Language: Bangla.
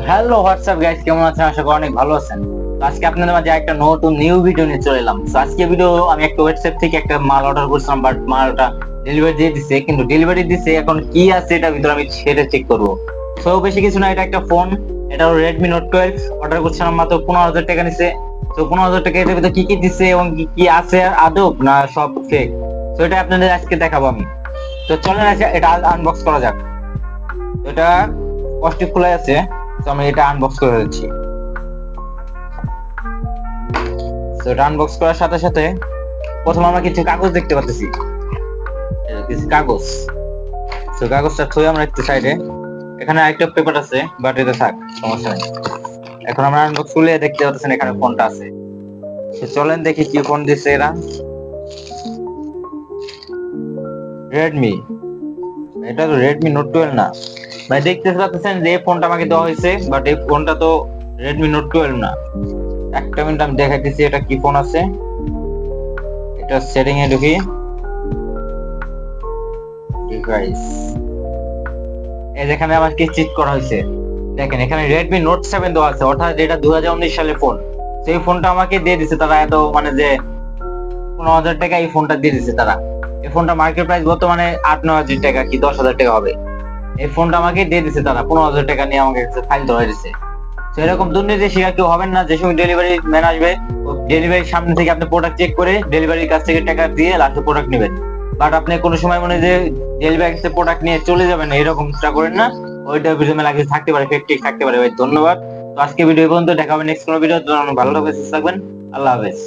হ্যালো হোয়াটসঅ্যাপ গাইস, কেমন আছেন? আশা করি অনেক ভালো আছেন। তো আজকে আপনাদের মাঝে একটা নতুন নিউ ভিডিও নিয়ে চলে এলাম। তো আজকে ভিডিও আমি একটা ওয়েবসাইট থেকে একটা মাল অর্ডার করছিলাম, বাট মালটা ডেলিভারি দিয়ে দিছে, কিন্তু ডেলিভারি দিছে এখন কি আছে এটার ভিতরে আমি সেটা চেক করবো। তো বেশি কিছু না, এটা একটা ফোন, এটা রেডমি নোট 12 অর্ডার করছিলাম, মাত্র 15,000 টাকা নিছে। তো 15,000 টাকা এটার ভিতরে কি কি দিছে এবং কি কি আছে আদৌ না সব ফেক, তো এটা আপনাদের আজকে দেখাবো আমি। তো চলেন এটা আনবক্স করা যাক। তো এটা কষ্ট খোলা আছে, তো আমি এটা আনবক্স করে দিচ্ছি। তো এটা আনবক্স করার সাথে সাথে প্রথমে আমরা কিছু কাগজ দেখতে পাচ্ছি, কিছু কাগজ। তো কাগজটা থুই আমরা একটু সাইডে। এখানে আরেকটা পেপার আছে, বাট এটা থাক, সমস্যা নেই। এখন আমরা আনবক্স খুলে দেখতে পাচ্ছেন এখানে ফোনটা আছে। তো চলেন দেখি কি ফোন দিচ্ছে এরা। রেডমি, এটা তো রেডমি নোট 12 না ভাই। দেখতে পাচ্ছেন যে এই ফোনটা আমাকে দেওয়া হয়েছে, বাট এই ফোনটা তো রেডমি নোট 12 না। একটা মিনিট আমি দেখাইতেছি এটা কি ফোন আছে। এটা সেটিং এ ঢুকি, ডিভাইস, এই যেখানে আমাকে চিট করা হয়েছে। দেখেন এখানে রেডমি নোট 7 দেওয়া আছে, অর্থাৎ যেটা 2019 সালের ফোন। সেই ফোনটা আমাকে দিয়ে দিছে তারা, এত মানে যে 15,000 টাকা এই ফোনটা দিয়ে দিছে তারা। এই ফোনটা মার্কেট প্রাইস বর্তমানে 8-9 হাজার টাকা কি 10,000 টাকা হবে। এই ফোনটা আমাকে দিয়ে দিছে তারা, 15,000 টাকা নিয়ে আমাকে ফাইল ধরে দিছে। তো এরকম দুর্নীতি শিকার কেউ হবেন না। যে সময় ডেলিভারি ম্যান আসবে, ডেলিভারির সামনে থেকে আপনি প্রোডাক্ট চেক করে ডেলিভারির কাছ থেকে টাকা দিয়ে লাস্টে প্রোডাক্ট নেবেন। বাট আপনি কোনো সময় মনে যে ডেলিভারি প্রোডাক্ট নিয়ে চলে যাবেন, এরকমটা করেন না। ওইটার ভিডিও মেলা কিছু থাকতে পারে, ফেক থাকতে পারে ভাই। ধন্যবাদ। তো আজকে ভিডিও পর্যন্ত, দেখা হবে নেক্সট কোনো ভিডিও। ভালো থাকবেন, সুস্থ থাকবেন। আল্লাহ হাফেজ।